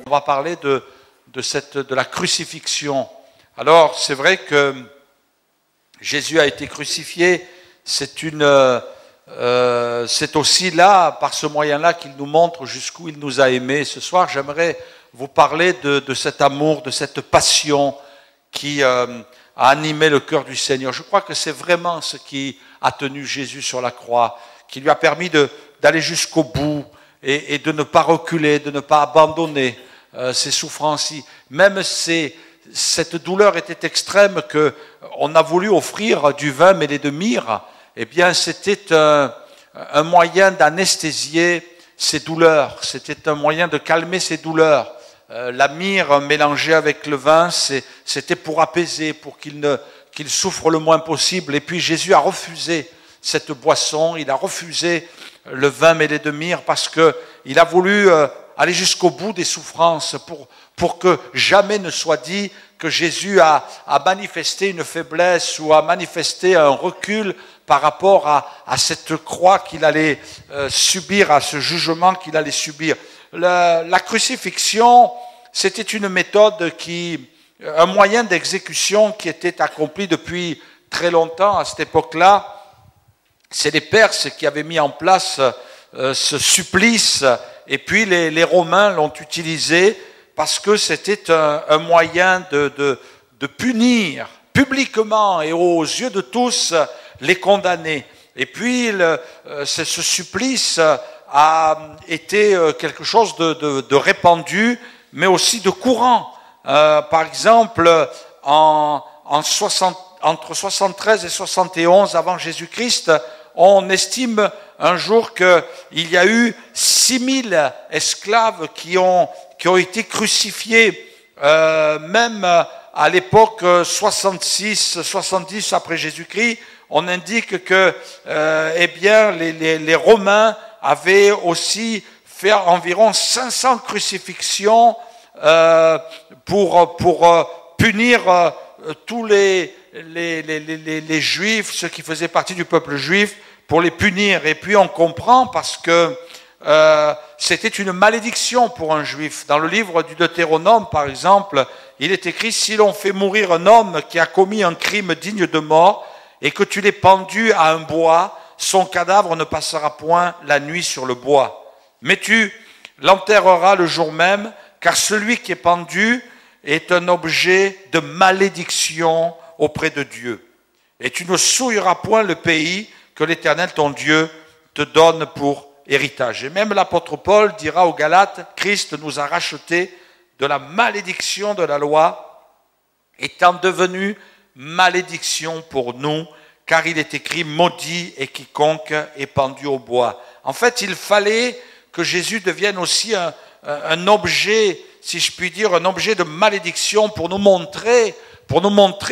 On va parler de la crucifixion. Alors, c'est vrai que Jésus a été crucifié, c'est aussi là, par ce moyen-là, qu'il nous montre jusqu'où il nous a aimés. Ce soir, j'aimerais vous parler de cet amour, de cette passion qui a animé le cœur du Seigneur. Je crois que c'est vraiment ce qui a tenu Jésus sur la croix, qui lui a permis d'aller jusqu'au bout et de ne pas reculer, de ne pas abandonner ses souffrances. Même cette douleur était extrême qu'on a voulu offrir du vin mêlé de myrrhe. Eh bien, c'était un moyen d'anesthésier ces douleurs. C'était un moyen de calmer ces douleurs. La myrrhe mélangée avec le vin, c'était pour apaiser, pour qu'il souffre le moins possible. Et puis Jésus a refusé cette boisson, il a refusé le vin mêlé de myrrhe parce qu'il a voulu aller jusqu'au bout des souffrances pour que jamais ne soit dit que Jésus a manifesté une faiblesse ou a manifesté un recul par rapport à cette croix qu'il allait subir, à ce jugement qu'il allait subir. La crucifixion, c'était une méthode un moyen d'exécution qui était accompli depuis très longtemps. À cette époque-là, c'est les Perses qui avaient mis en place ce supplice, et puis les Romains l'ont utilisé parce que c'était un moyen de punir publiquement et aux yeux de tous les condamnés. Et puis ce supplice a été quelque chose de répandu, mais aussi de courant. Par exemple, entre 73 et 71 avant Jésus-Christ, on estime un jour qu'il y a eu 6000 esclaves qui ont été crucifiés, même à l'époque 66-70 après Jésus-Christ. On indique que les Romains avaient aussi fait environ 500 crucifixions pour punir tous les Juifs, ceux qui faisaient partie du peuple juif, pour les punir. Et puis on comprend parce que c'était une malédiction pour un Juif. Dans le livre du Deutéronome, par exemple, il est écrit « Si l'on fait mourir un homme qui a commis un crime digne de mort et que tu l'aies pendu à un bois, son cadavre ne passera point la nuit sur le bois. Mais tu l'enterreras le jour même, car celui qui est pendu est un objet de malédiction auprès de Dieu. Et tu ne souilleras point le pays que l'Éternel, ton Dieu, te donne pour héritage. » Et même l'apôtre Paul dira aux Galates, « Christ nous a rachetés de la malédiction de la loi, étant devenu malédiction pour nous, car il est écrit, maudit est quiconque est pendu au bois. » En fait, il fallait que Jésus devienne aussi un objet, si je puis dire, un objet de malédiction pour nous montrer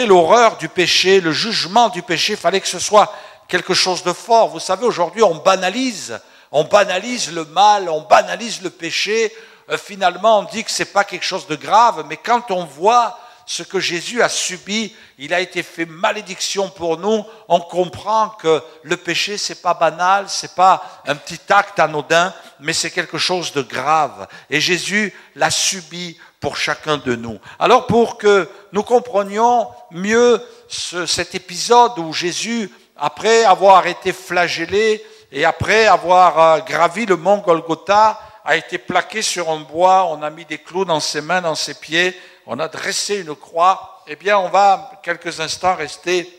l'horreur du péché, le jugement du péché. Il fallait que ce soit quelque chose de fort. Vous savez, aujourd'hui, on banalise le mal, on banalise le péché. Finalement, on dit que c'est pas quelque chose de grave, mais quand on voit ce que Jésus a subi, il a été fait malédiction pour nous, on comprend que le péché, c'est pas banal, c'est pas un petit acte anodin, mais c'est quelque chose de grave. Et Jésus l'a subi pour chacun de nous. Alors, pour que nous comprenions mieux cet épisode où Jésus, après avoir été flagellé et après avoir gravi le mont Golgotha, a été plaqué sur un bois, on a mis des clous dans ses mains, dans ses pieds, on a dressé une croix. Eh bien, on va quelques instants rester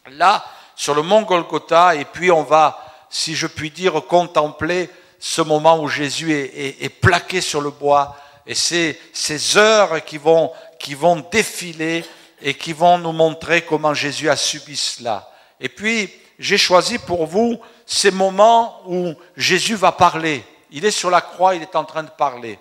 là, sur le mont Golgotha, et puis on va, si je puis dire, contempler ce moment où Jésus est plaqué sur le bois, et c'est ces heures qui vont défiler et qui vont nous montrer comment Jésus a subi cela. Et puis, j'ai choisi pour vous ces moments où Jésus va parler. Il est sur la croix, il est en train de parler.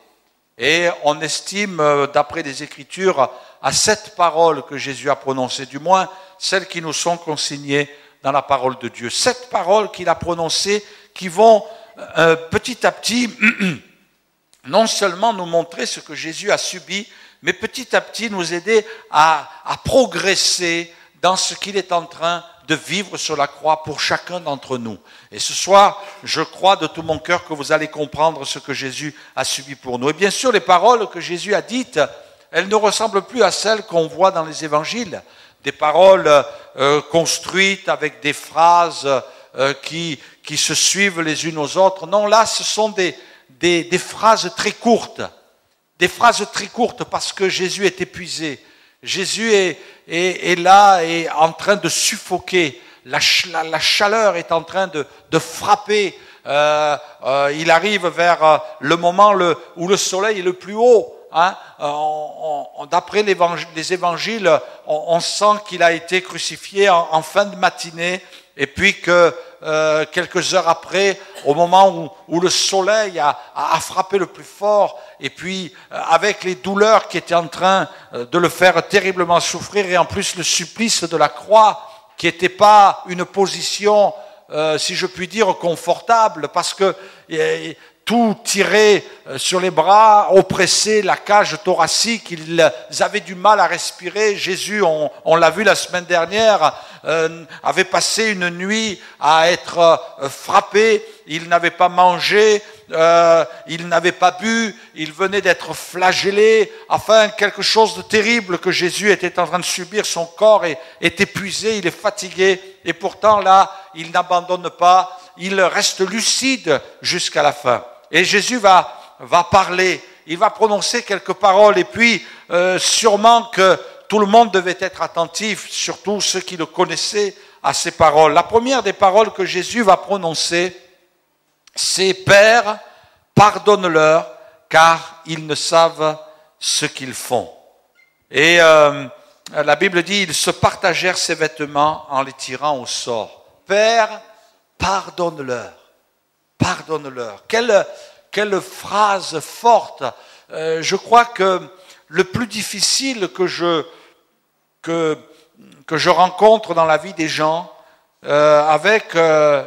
Et on estime, d'après les Écritures, à 7 paroles que Jésus a prononcées, du moins celles qui nous sont consignées dans la parole de Dieu. 7 paroles qu'il a prononcées qui vont petit à petit non seulement nous montrer ce que Jésus a subi, mais petit à petit nous aider à progresser dans ce qu'il est en train de vivre sur la croix pour chacun d'entre nous. Et ce soir, je crois de tout mon cœur que vous allez comprendre ce que Jésus a subi pour nous. Et bien sûr, les paroles que Jésus a dites, elles ne ressemblent plus à celles qu'on voit dans les évangiles. Des paroles construites avec des phrases qui se suivent les unes aux autres. Non, là, ce sont des phrases très courtes. Des phrases très courtes parce que Jésus est épuisé. Jésus est là et en train de suffoquer. La chaleur est en train de frapper. Il arrive vers le moment où le soleil est le plus haut. Hein, d'après les évangiles, on sent qu'il a été crucifié en fin de matinée et puis que quelques heures après, au moment où le soleil a frappé le plus fort et puis avec les douleurs qui étaient en train de le faire terriblement souffrir et en plus le supplice de la croix qui n'était pas une position, si je puis dire, confortable parce que tout tiré sur les bras, oppressé, la cage thoracique, ils avaient du mal à respirer. Jésus, on l'a vu la semaine dernière, avait passé une nuit à être frappé, il n'avait pas mangé, il n'avait pas bu, il venait d'être flagellé, enfin quelque chose de terrible que Jésus était en train de subir, son corps est épuisé, il est fatigué, et pourtant là, il n'abandonne pas, il reste lucide jusqu'à la fin. Et Jésus va parler, il va prononcer quelques paroles et puis sûrement que tout le monde devait être attentif, surtout ceux qui le connaissaient, à ces paroles. La première des paroles que Jésus va prononcer, c'est « Père, pardonne-leur, car ils ne savent ce qu'ils font. » Et la Bible dit, ils se partagèrent ses vêtements en les tirant au sort. « Père, pardonne-leur. » Pardonne-leur. Quelle phrase forte. Je crois que le plus difficile que je rencontre dans la vie des gens, avec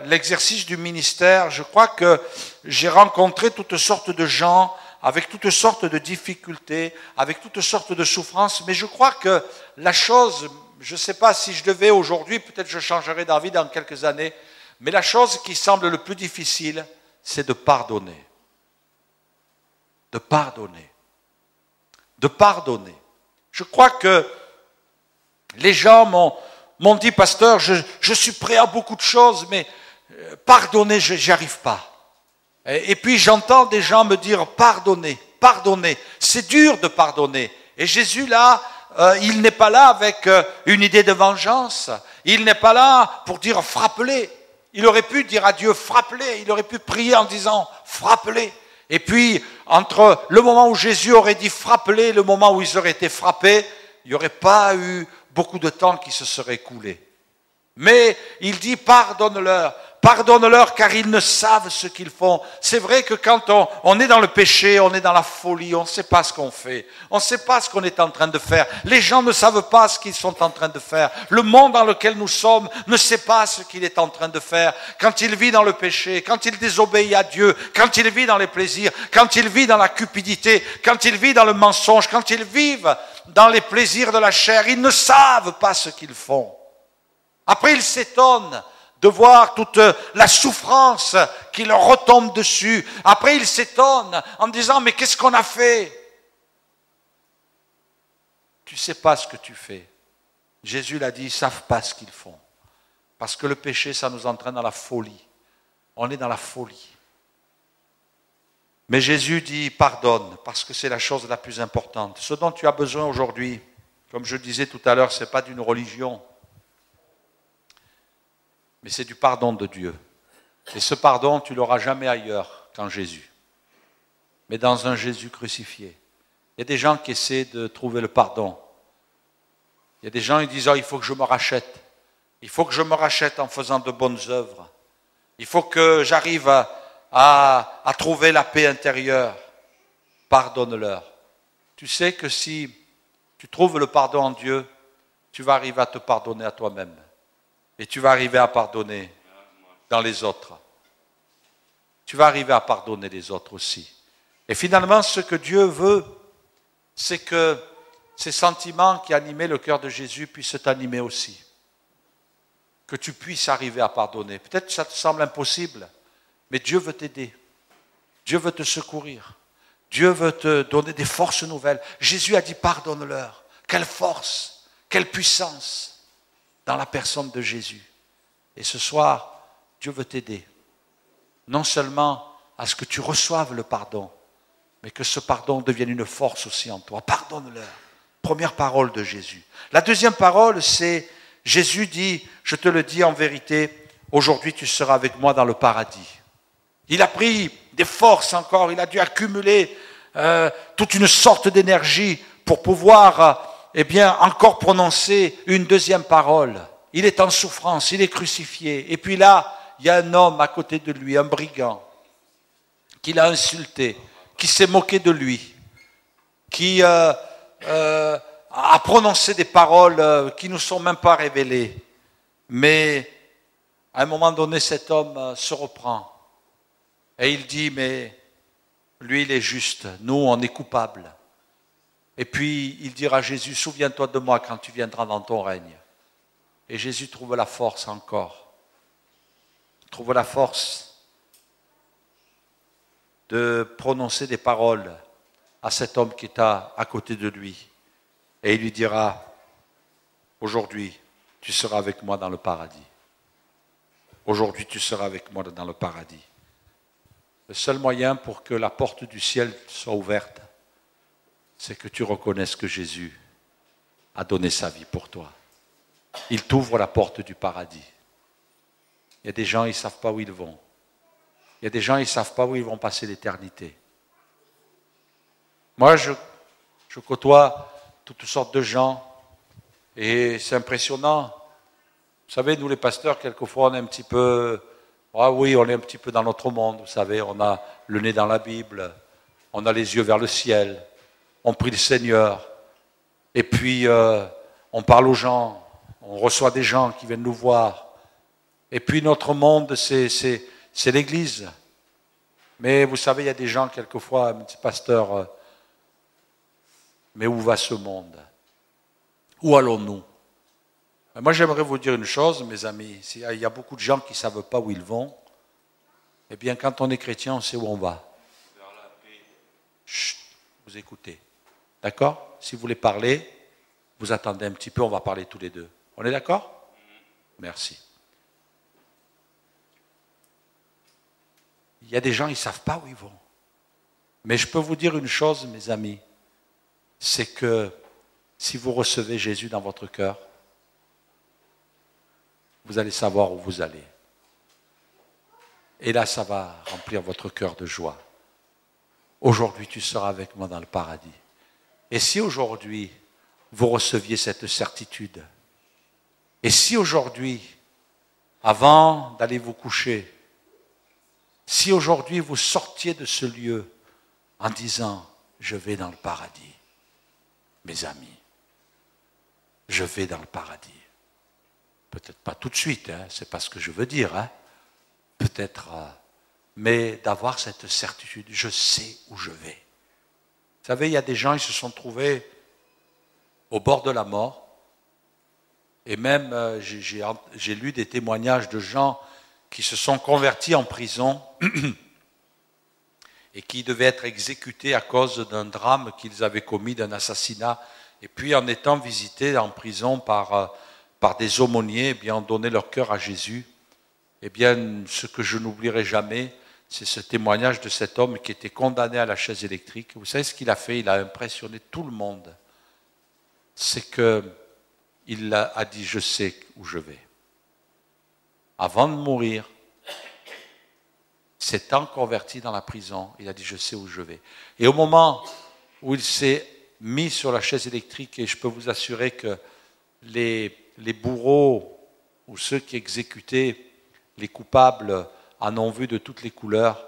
l'exercice du ministère, je crois que j'ai rencontré toutes sortes de gens avec toutes sortes de difficultés, avec toutes sortes de souffrances, mais je crois que la chose, je ne sais pas si je devais aujourd'hui, peut-être je changerai d'avis dans quelques années, mais la chose qui semble le plus difficile, c'est de pardonner. De pardonner. De pardonner. Je crois que les gens m'ont dit, pasteur, je suis prêt à beaucoup de choses, mais pardonner, je n'y arrive pas. Et puis j'entends des gens me dire, pardonnez, pardonnez. C'est dur de pardonner. Et Jésus, là, il n'est pas là avec une idée de vengeance. Il n'est pas là pour dire, frappe-les. Il aurait pu dire à Dieu, frappe-les. Il aurait pu prier en disant, frappe-les. Et puis, entre le moment où Jésus aurait dit, frappe-les, et le moment où ils auraient été frappés, il n'y aurait pas eu beaucoup de temps qui se serait écoulé. Mais il dit, pardonne-leur. Pardonne-leur car ils ne savent ce qu'ils font. C'est vrai que quand on est dans le péché, on est dans la folie, on ne sait pas ce qu'on fait. On ne sait pas ce qu'on est en train de faire. Les gens ne savent pas ce qu'ils sont en train de faire. Le monde dans lequel nous sommes ne sait pas ce qu'il est en train de faire. Quand il vit dans le péché, quand il désobéit à Dieu, quand il vit dans les plaisirs, quand il vit dans la cupidité, quand il vit dans le mensonge, quand ils vivent dans les plaisirs de la chair, ils ne savent pas ce qu'ils font. Après, ils s'étonnent de voir toute la souffrance qui leur retombe dessus. Après, ils s'étonnent en disant, mais qu'est-ce qu'on a fait? Tu ne sais pas ce que tu fais. Jésus l'a dit, ils ne savent pas ce qu'ils font. Parce que le péché, ça nous entraîne dans la folie. On est dans la folie. Mais Jésus dit, pardonne, parce que c'est la chose la plus importante. Ce dont tu as besoin aujourd'hui, comme je disais tout à l'heure, ce n'est pas d'une religion, mais c'est du pardon de Dieu. Et ce pardon, tu ne l'auras jamais ailleurs qu'en Jésus, mais dans un Jésus crucifié. Il y a des gens qui essaient de trouver le pardon. Il y a des gens qui disent, oh, il faut que je me rachète. Il faut que je me rachète en faisant de bonnes œuvres. Il faut que j'arrive à trouver la paix intérieure. Pardonne-leur. Tu sais que si tu trouves le pardon en Dieu, tu vas arriver à te pardonner à toi-même. Et tu vas arriver à pardonner dans les autres. Tu vas arriver à pardonner les autres aussi. Et finalement, ce que Dieu veut, c'est que ces sentiments qui animaient le cœur de Jésus puissent t'animer aussi. que tu puisses arriver à pardonner. Peut-être que ça te semble impossible, mais Dieu veut t'aider. Dieu veut te secourir. Dieu veut te donner des forces nouvelles. Jésus a dit pardonne-leur. Quelle force, quelle puissance dans la personne de Jésus. Et ce soir, Dieu veut t'aider. Non seulement à ce que tu reçoives le pardon, mais que ce pardon devienne une force aussi en toi. Pardonne-leur. Première parole de Jésus. La deuxième parole, c'est Jésus dit, je te le dis en vérité, aujourd'hui tu seras avec moi dans le paradis. Il a pris des forces encore, il a dû accumuler toute une sorte d'énergie pour pouvoir encore prononcer une deuxième parole. Il est en souffrance, il est crucifié. Et puis là, il y a un homme à côté de lui, un brigand, qui l'a insulté, qui s'est moqué de lui, qui a prononcé des paroles qui ne nous sont même pas révélées. Mais à un moment donné, cet homme se reprend. Et il dit, mais lui, il est juste, nous, on est coupables. Et puis, il dira à Jésus, souviens-toi de moi quand tu viendras dans ton règne. Et Jésus trouve la force encore. Il trouve la force de prononcer des paroles à cet homme qui est à côté de lui. Et il lui dira, aujourd'hui, tu seras avec moi dans le paradis. Aujourd'hui, tu seras avec moi dans le paradis. Le seul moyen pour que la porte du ciel soit ouverte, c'est que tu reconnaisses que Jésus a donné sa vie pour toi. Il t'ouvre la porte du paradis. Il y a des gens, ils ne savent pas où ils vont. Il y a des gens, ils ne savent pas où ils vont passer l'éternité. Moi, je côtoie toutes sortes de gens et c'est impressionnant. Vous savez, nous les pasteurs, quelquefois, on est un petit peu... Ah oui, on est un petit peu dans notre monde, vous savez, on a le nez dans la Bible, on a les yeux vers le ciel, on prie le Seigneur, et puis on parle aux gens, on reçoit des gens qui viennent nous voir, et puis notre monde, c'est l'Église. Mais vous savez, il y a des gens, quelquefois, un petit pasteur, mais où va ce monde? Où allons-nous? Moi, j'aimerais vous dire une chose, mes amis. Il y a beaucoup de gens qui ne savent pas où ils vont. Eh bien, quand on est chrétien, on sait où on va. Vers la paix. Chut, vous écoutez. D'accord? Si vous voulez parler, vous attendez un petit peu, on va parler tous les deux. On est d'accord? Merci. Il y a des gens, ils ne savent pas où ils vont. Mais je peux vous dire une chose, mes amis. C'est que si vous recevez Jésus dans votre cœur, vous allez savoir où vous allez. Et là, ça va remplir votre cœur de joie. Aujourd'hui, tu seras avec moi dans le paradis. Et si aujourd'hui, vous receviez cette certitude, et si aujourd'hui, avant d'aller vous coucher, si aujourd'hui vous sortiez de ce lieu en disant, je vais dans le paradis, mes amis, je vais dans le paradis. Peut-être pas tout de suite, hein, c'est pas ce que je veux dire, hein. Peut-être, mais d'avoir cette certitude, je sais où je vais. Vous savez, il y a des gens, ils se sont trouvés au bord de la mort, et même j'ai lu des témoignages de gens qui se sont convertis en prison et qui devaient être exécutés à cause d'un drame qu'ils avaient commis, d'un assassinat, et puis en étant visités en prison par des aumôniers, eh bien, ont donné leur cœur à Jésus. Eh bien, ce que je n'oublierai jamais, c'est ce témoignage de cet homme qui était condamné à la chaise électrique. Vous savez ce qu'il a fait? Il a impressionné tout le monde. C'est qu'il a dit, je sais où je vais. Avant de mourir, s'étant converti dans la prison, il a dit, je sais où je vais. Et au moment où il s'est mis sur la chaise électrique, et je peux vous assurer que les bourreaux ou ceux qui exécutaient les coupables en ont vu de toutes les couleurs.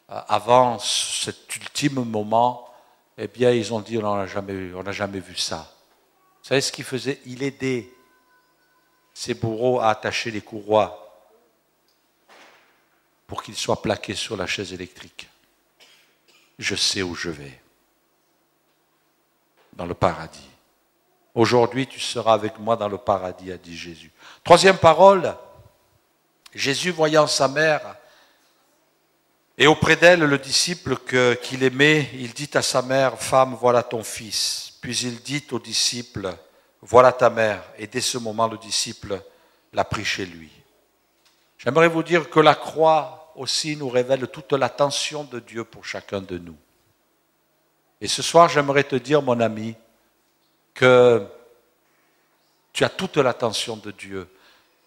Avant cet ultime moment, eh bien, ils ont dit, on n'a jamais vu ça. Vous savez ce qu'il faisait? Il aidait ces bourreaux à attacher les courroies pour qu'ils soient plaqués sur la chaise électrique. Je sais où je vais. Dans le paradis. Aujourd'hui, tu seras avec moi dans le paradis, a dit Jésus. Troisième parole, Jésus voyant sa mère, et auprès d'elle, le disciple qu'il aimait, il dit à sa mère, « Femme, voilà ton fils. » Puis il dit au disciple, « Voilà ta mère. » Et dès ce moment, le disciple l'a pris chez lui. J'aimerais vous dire que la croix aussi nous révèle toute l'attention de Dieu pour chacun de nous. Et ce soir, j'aimerais te dire, mon ami, que tu as toute l'attention de Dieu.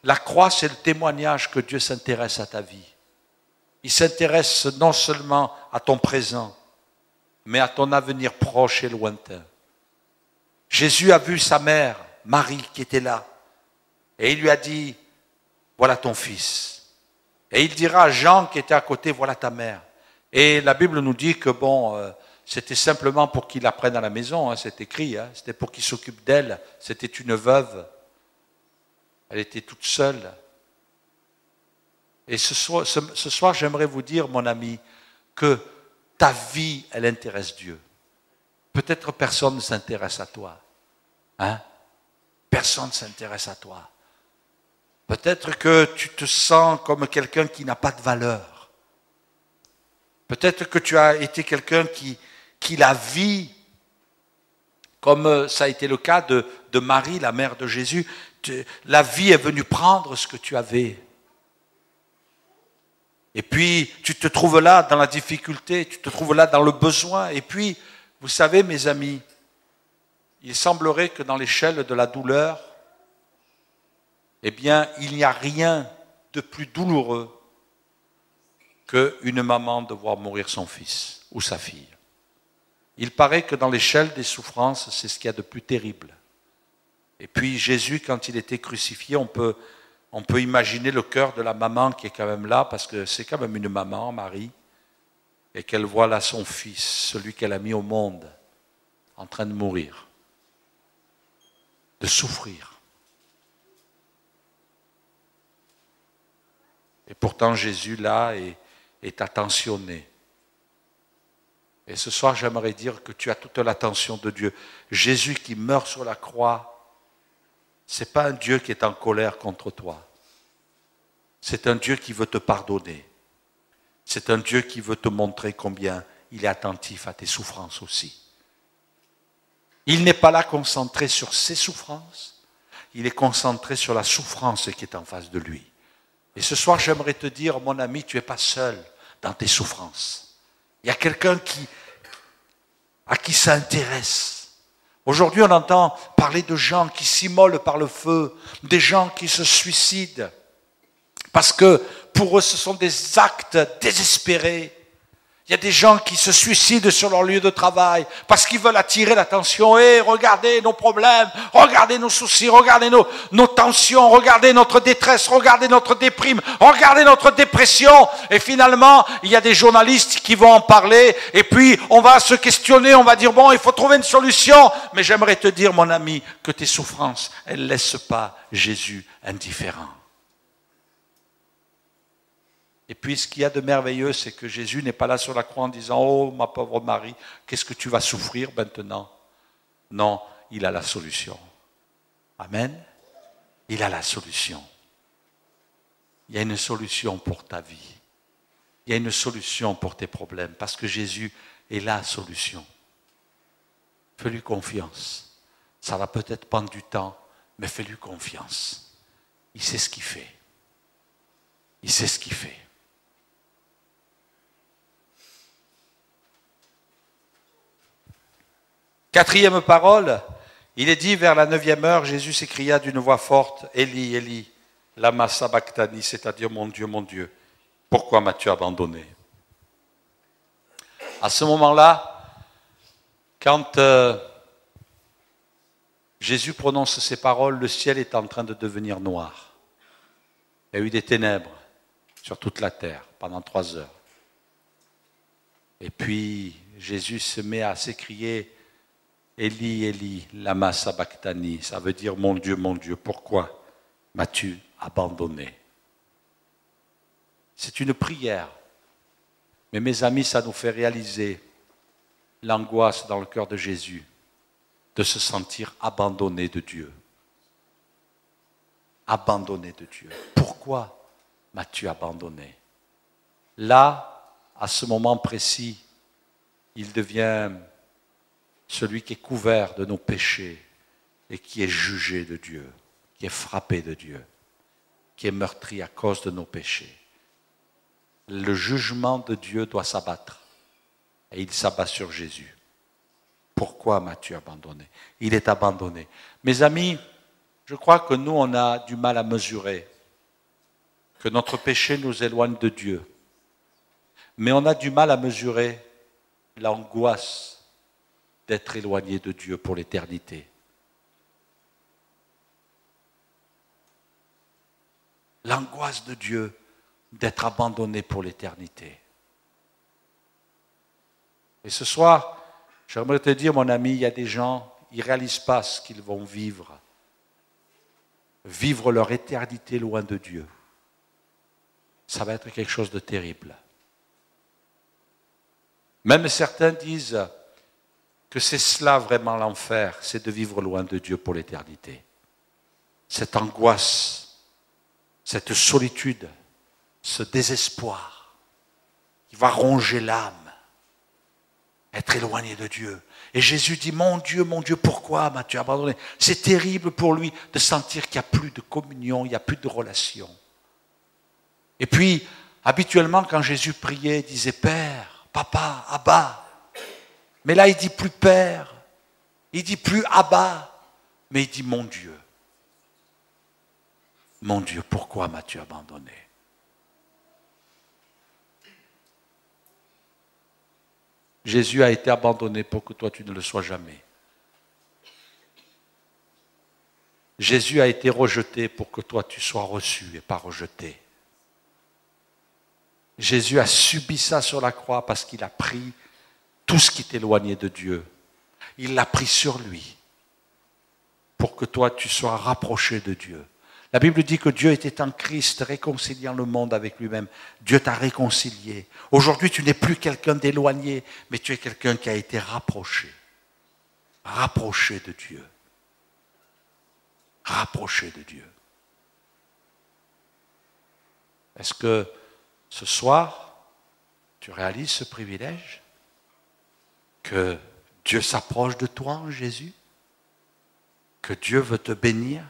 La croix, c'est le témoignage que Dieu s'intéresse à ta vie. Il s'intéresse non seulement à ton présent, mais à ton avenir proche et lointain. Jésus a vu sa mère, Marie, qui était là, et il lui a dit, voilà ton fils. Et il dira à Jean qui était à côté, voilà ta mère. Et la Bible nous dit que c'était simplement pour qu'il la prenne à la maison, c'est écrit, c'était pour qu'il s'occupe d'elle. C'était une veuve. Elle était toute seule. Et ce soir, j'aimerais vous dire, mon ami, que ta vie, elle intéresse Dieu. Peut-être personne ne s'intéresse à toi. Personne ne s'intéresse à toi. Peut-être que tu te sens comme quelqu'un qui n'a pas de valeur. Peut-être que tu as été quelqu'un qui la vit, comme ça a été le cas de Marie, la mère de Jésus. La vie est venue prendre ce que tu avais. Et puis, tu te trouves là dans la difficulté, tu te trouves là dans le besoin. Et puis, vous savez, mes amis, il semblerait que dans l'échelle de la douleur, eh bien, il n'y a rien de plus douloureux qu'une maman de voir mourir son fils ou sa fille. Il paraît que dans l'échelle des souffrances, c'est ce qu'il y a de plus terrible. Et puis Jésus, quand il était crucifié, on peut imaginer le cœur de la maman qui est quand même là, parce que c'est quand même une maman, Marie, et qu'elle voit là son fils, celui qu'elle a mis au monde, en train de mourir, de souffrir. Et pourtant Jésus, là, est attentionné. Et ce soir, j'aimerais dire que tu as toute l'attention de Dieu. Jésus qui meurt sur la croix, ce n'est pas un Dieu qui est en colère contre toi. C'est un Dieu qui veut te pardonner. C'est un Dieu qui veut te montrer combien il est attentif à tes souffrances aussi. Il n'est pas là concentré sur ses souffrances, il est concentré sur la souffrance qui est en face de lui. Et ce soir, j'aimerais te dire, mon ami, tu n'es pas seul dans tes souffrances. Il y a quelqu'un à qui ça intéresse. Aujourd'hui, on entend parler de gens qui s'immolent par le feu, des gens qui se suicident, parce que pour eux, ce sont des actes désespérés. Il y a des gens qui se suicident sur leur lieu de travail parce qu'ils veulent attirer l'attention. Et regardez nos problèmes, regardez nos soucis, regardez nos tensions, regardez notre détresse, regardez notre déprime, regardez notre dépression. Et finalement, il y a des journalistes qui vont en parler et puis on va se questionner, on va dire bon, il faut trouver une solution. Mais j'aimerais te dire, mon ami, que tes souffrances, elles ne laissent pas Jésus indifférent. Et puis ce qu'il y a de merveilleux, c'est que Jésus n'est pas là sur la croix en disant « Oh, ma pauvre Marie, qu'est-ce que tu vas souffrir maintenant ?» Non, il a la solution. Amen. Il a la solution. Il y a une solution pour ta vie. Il y a une solution pour tes problèmes, parce que Jésus est la solution. Fais-lui confiance. Ça va peut-être prendre du temps, mais fais-lui confiance. Il sait ce qu'il fait. Il sait ce qu'il fait. Quatrième parole, il est dit vers la 9e heure, Jésus s'écria d'une voix forte, « Eli, Eli, lama sabachthani », c'est-à-dire « Mon Dieu, pourquoi m'as-tu abandonné ?» À ce moment-là, quand Jésus prononce ces paroles, le ciel est en train de devenir noir. Il y a eu des ténèbres sur toute la terre pendant 3 heures. Et puis Jésus se met à s'écrier, Eli, Eli, lama sabachthani, ça veut dire mon Dieu, pourquoi m'as-tu abandonné? C'est une prière. Mais mes amis, ça nous fait réaliser l'angoisse dans le cœur de Jésus. de se sentir abandonné de Dieu. Abandonné de Dieu. Pourquoi m'as-tu abandonné? Là, à ce moment précis, il devient celui qui est couvert de nos péchés et qui est jugé de Dieu, qui est frappé de Dieu, qui est meurtri à cause de nos péchés. Le jugement de Dieu doit s'abattre et il s'abat sur Jésus. Pourquoi m'as-tu abandonné? Il est abandonné. Mes amis, je crois que nous, on a du mal à mesurer que notre péché nous éloigne de Dieu. Mais on a du mal à mesurer l'angoisse d'être éloigné de Dieu pour l'éternité. L'angoisse de Dieu d'être abandonné pour l'éternité. Et ce soir, j'aimerais te dire, mon ami, il y a des gens, ils ne réalisent pas ce qu'ils vont vivre. Vivre leur éternité loin de Dieu. Ça va être quelque chose de terrible. Même certains disent que c'est cela vraiment l'enfer, c'est de vivre loin de Dieu pour l'éternité. Cette angoisse, cette solitude, ce désespoir qui va ronger l'âme, être éloigné de Dieu. Et Jésus dit, mon Dieu, pourquoi m'as-tu abandonné? C'est terrible pour lui de sentir qu'il n'y a plus de communion, il n'y a plus de relation. Et puis, habituellement, quand Jésus priait, il disait, Père, Papa, Abba. Mais là, il ne dit plus Père, il ne dit plus Abba, mais il dit, mon Dieu, pourquoi m'as-tu abandonné? Jésus a été abandonné pour que toi tu ne le sois jamais. Jésus a été rejeté pour que toi tu sois reçu et pas rejeté. Jésus a subi ça sur la croix parce qu'il a pris tout ce qui t'éloignait de Dieu. Il l'a pris sur lui pour que toi tu sois rapproché de Dieu. La Bible dit que Dieu était en Christ, réconciliant le monde avec lui-même. Dieu t'a réconcilié. Aujourd'hui, tu n'es plus quelqu'un d'éloigné, mais tu es quelqu'un qui a été rapproché. Rapproché de Dieu. Rapproché de Dieu. Est-ce que ce soir, tu réalises ce privilège? Que Dieu s'approche de toi en Jésus? Que Dieu veut te bénir?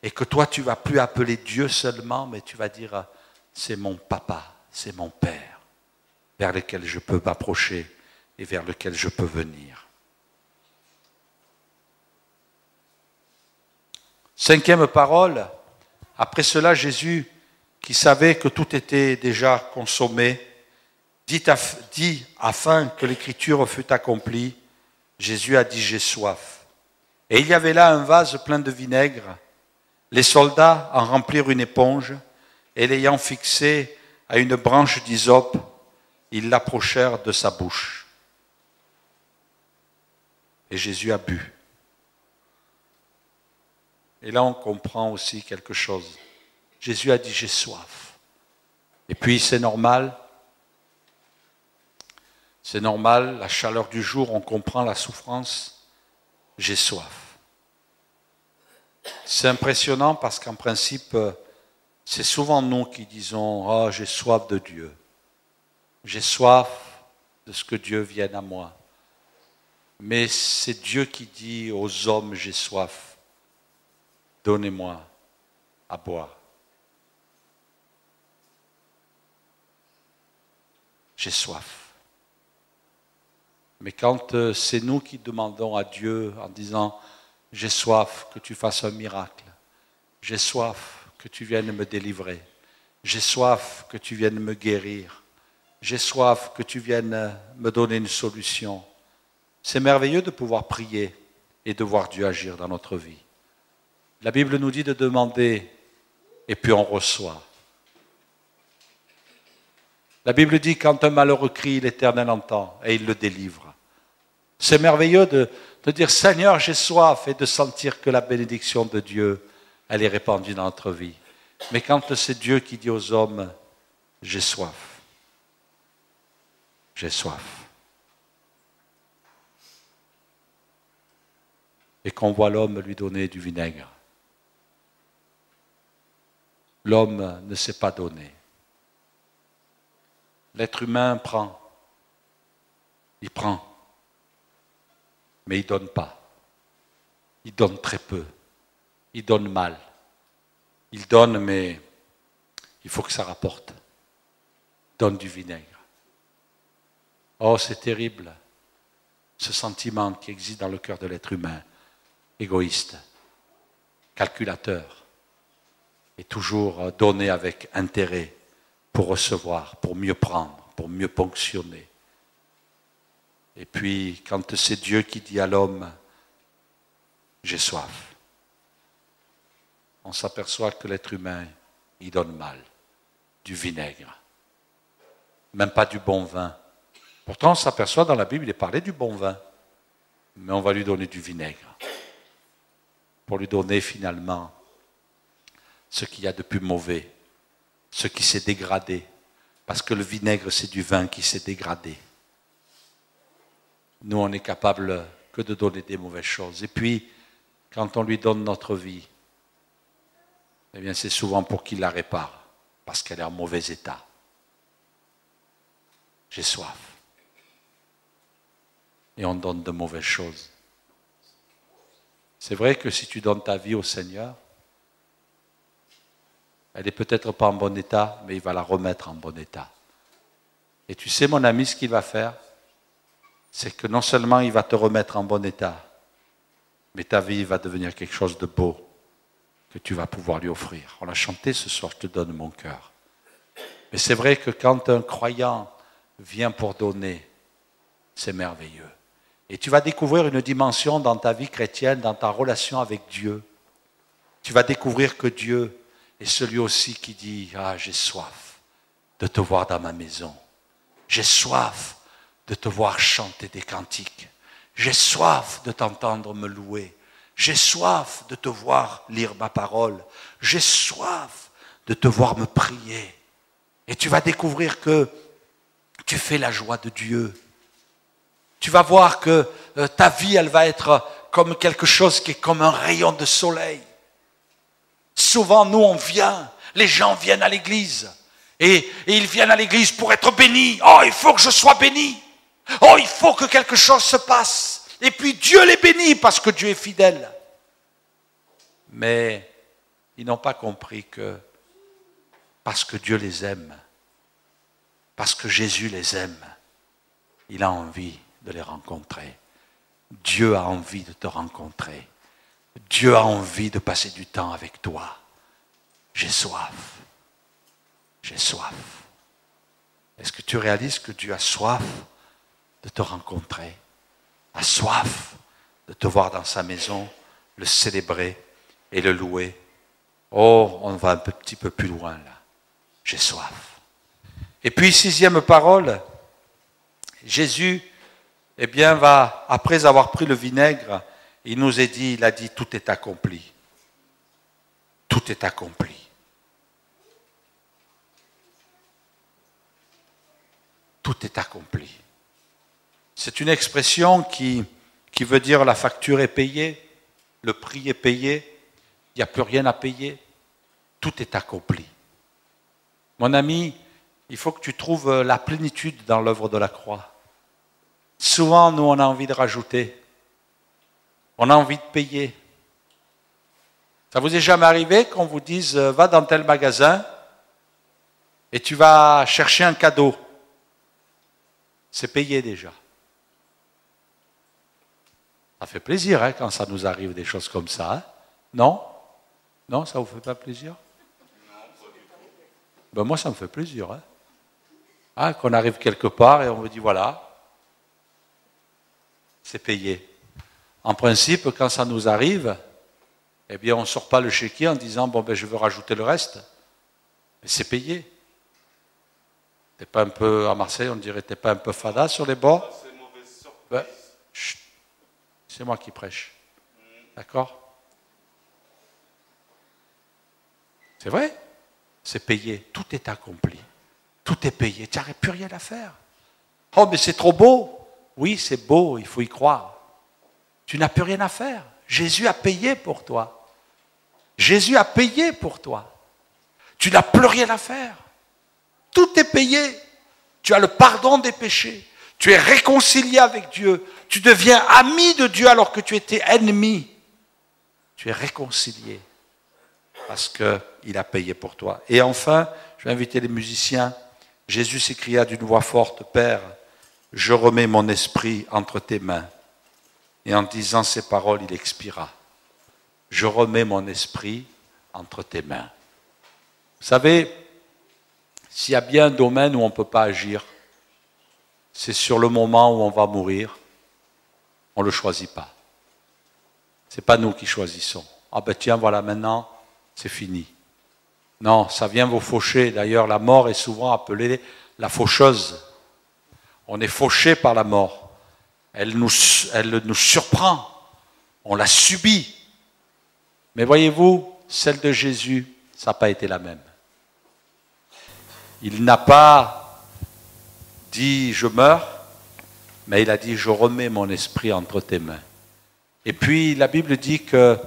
Et que toi, tu ne vas plus appeler Dieu seulement, mais tu vas dire, c'est mon papa, c'est mon père, vers lequel je peux m'approcher et vers lequel je peux venir. Cinquième parole, après cela, Jésus, qui savait que tout était déjà consommé, dit afin que l'écriture fût accomplie, Jésus a dit, j'ai soif. Et il y avait là un vase plein de vinaigre. Les soldats en remplirent une éponge et l'ayant fixée à une branche d'hysope, ils l'approchèrent de sa bouche. Et Jésus a bu. Et là, on comprend aussi quelque chose. Jésus a dit, j'ai soif. Et puis, c'est normal, la chaleur du jour, on comprend la souffrance, j'ai soif. C'est impressionnant parce qu'en principe, c'est souvent nous qui disons « Oh, j'ai soif de Dieu. J'ai soif de ce que Dieu vienne à moi. » Mais c'est Dieu qui dit aux hommes « J'ai soif. Donnez-moi à boire. » J'ai soif. Mais quand c'est nous qui demandons à Dieu en disant « J'ai soif que tu fasses un miracle. J'ai soif que tu viennes me délivrer. J'ai soif que tu viennes me guérir. J'ai soif que tu viennes me donner une solution. » C'est merveilleux de pouvoir prier et de voir Dieu agir dans notre vie. La Bible nous dit de demander et puis on reçoit. La Bible dit quand un malheureux crie, l'Éternel entend et il le délivre. C'est merveilleux de dire Seigneur, j'ai soif et de sentir que la bénédiction de Dieu, elle est répandue dans notre vie. Mais quand c'est Dieu qui dit aux hommes, j'ai soif. J'ai soif. et qu'on voit l'homme lui donner du vinaigre. L'homme ne sait pas donner. L'être humain prend. Il prend. Mais il ne donne pas. Il donne très peu. Il donne mal. Il donne, mais il faut que ça rapporte. Il donne du vinaigre. Oh, c'est terrible, ce sentiment qui existe dans le cœur de l'être humain, égoïste, calculateur, et toujours donner avec intérêt pour recevoir, pour mieux prendre, pour mieux ponctionner. Et puis, quand c'est Dieu qui dit à l'homme, j'ai soif, on s'aperçoit que l'être humain, il donne mal, du vinaigre, même pas du bon vin. Pourtant, on s'aperçoit dans la Bible, il est parlé du bon vin, mais on va lui donner du vinaigre, pour lui donner finalement ce qu'il y a de plus mauvais, ce qui s'est dégradé, parce que le vinaigre, c'est du vin qui s'est dégradé. Nous, on n'est capable que de donner des mauvaises choses. Et puis, quand on lui donne notre vie, eh bien, c'est souvent pour qu'il la répare, parce qu'elle est en mauvais état. J'ai soif. Et on donne de mauvaises choses. C'est vrai que si tu donnes ta vie au Seigneur, elle n'est peut-être pas en bon état, mais il va la remettre en bon état. Et tu sais, mon ami, ce qu'il va faire, c'est que non seulement il va te remettre en bon état, mais ta vie va devenir quelque chose de beau que tu vas pouvoir lui offrir. On l'a chanté ce soir, je te donne mon cœur. Mais c'est vrai que quand un croyant vient pour donner, c'est merveilleux. Et tu vas découvrir une dimension dans ta vie chrétienne, dans ta relation avec Dieu. Tu vas découvrir que Dieu est celui aussi qui dit « Ah, j'ai soif de te voir dans ma maison. J'ai soif de te voir chanter des cantiques. J'ai soif de t'entendre me louer. J'ai soif de te voir lire ma parole. J'ai soif de te voir me prier. » Et tu vas découvrir que tu fais la joie de Dieu. Tu vas voir que ta vie, elle va être comme quelque chose qui est comme un rayon de soleil. Souvent, nous, on vient, les gens viennent à l'église. Et ils viennent à l'église pour être bénis. Oh, il faut que je sois béni. Oh, il faut que quelque chose se passe. Et puis Dieu les bénit parce que Dieu est fidèle. Mais ils n'ont pas compris que parce que Dieu les aime, parce que Jésus les aime, il a envie de les rencontrer. Dieu a envie de te rencontrer. Dieu a envie de passer du temps avec toi. J'ai soif. J'ai soif. Est-ce que tu réalises que Dieu a soif de te rencontrer, a soif de te voir dans sa maison, le célébrer et le louer? Oh, on va un petit peu plus loin là. J'ai soif. Et puis, 6e parole, Jésus, eh bien, va, après avoir pris le vinaigre, il nous a dit, tout est accompli. Tout est accompli. Tout est accompli. C'est une expression qui veut dire la facture est payée, le prix est payé, il n'y a plus rien à payer, tout est accompli. Mon ami, il faut que tu trouves la plénitude dans l'œuvre de la croix. Souvent, nous, on a envie de rajouter, on a envie de payer. Ça vous est jamais arrivé qu'on vous dise, va dans tel magasin et tu vas chercher un cadeau. C'est payé déjà. Ça fait plaisir quand ça nous arrive des choses comme ça. Hein? Non? Non, ça vous fait pas plaisir? Non, pas du tout. Ben moi, ça me fait plaisir. Qu'on arrive quelque part et on me dit, voilà, c'est payé. En principe, quand ça nous arrive, eh bien, on ne sort pas le chéquier en disant, bon, ben, je veux rajouter le reste. Mais c'est payé. T'es pas un peu, à Marseille, on dirait, t'es pas un peu fada sur les bords? C'est une mauvaise surprise. Chut, c'est moi qui prêche. D'accord? C'est vrai? C'est payé. Tout est accompli. Tout est payé. Tu n'aurais plus rien à faire. Oh, mais c'est trop beau. Oui, c'est beau, il faut y croire. Tu n'as plus rien à faire. Jésus a payé pour toi. Jésus a payé pour toi. Tu n'as plus rien à faire. Tout est payé. Tu as le pardon des péchés. Tu es réconcilié avec Dieu. Tu deviens ami de Dieu alors que tu étais ennemi. Tu es réconcilié parce qu'il a payé pour toi. Et enfin, je vais inviter les musiciens. Jésus s'écria d'une voix forte, « Père, je remets mon esprit entre tes mains. » Et en disant ces paroles, il expira. Je remets mon esprit entre tes mains. Vous savez, s'il y a bien un domaine où on ne peut pas agir, c'est sur le moment où on va mourir. On ne le choisit pas. Ce n'est pas nous qui choisissons. Ah ben tiens, voilà, maintenant, c'est fini. Non, ça vient vous faucher. D'ailleurs, la mort est souvent appelée la faucheuse. On est fauché par la mort. Elle nous surprend. On la subit. Mais voyez-vous, celle de Jésus, ça n'a pas été la même. Il n'a pas dit « je meurs », mais il a dit « je remets mon esprit entre tes mains ». Et puis la Bible dit que,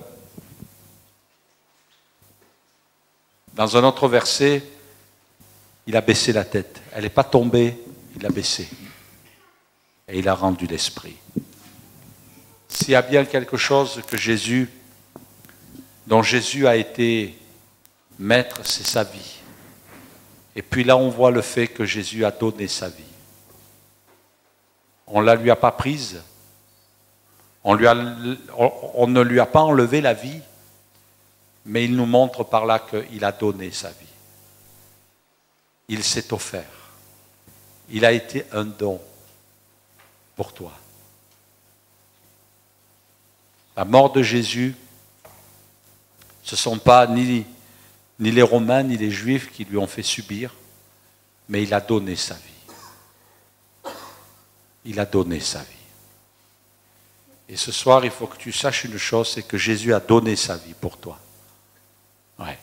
dans un autre verset, il a baissé la tête. Elle n'est pas tombée, il l'a baissée. Et il a rendu l'esprit. S'il y a bien quelque chose dont Jésus a été maître, c'est sa vie. Et puis là, on voit le fait que Jésus a donné sa vie. On ne la lui a pas prise. On ne lui a pas enlevé la vie. Mais il nous montre par là qu'il a donné sa vie. Il s'est offert. Il a été un don pour toi. La mort de Jésus, ce ne sont pas ni les Romains ni les Juifs qui lui ont fait subir, mais il a donné sa vie. Il a donné sa vie. Et ce soir, il faut que tu saches une chose, c'est que Jésus a donné sa vie pour toi. Ouais.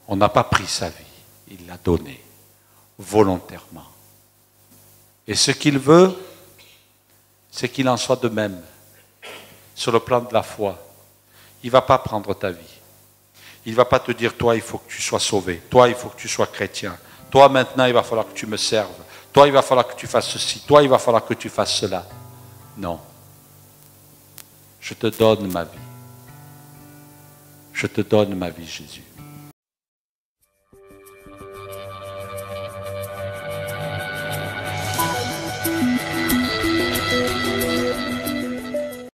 On n'a pas pris sa vie, il l'a donnée volontairement. Et ce qu'il veut, c'est qu'il en soit de même sur le plan de la foi. Il ne va pas prendre ta vie. Il ne va pas te dire, toi, il faut que tu sois sauvé. Toi, il faut que tu sois chrétien. Toi, maintenant, il va falloir que tu me serves. Toi, il va falloir que tu fasses ceci. Toi, il va falloir que tu fasses cela. Non. Je te donne ma vie. Je te donne ma vie, Jésus.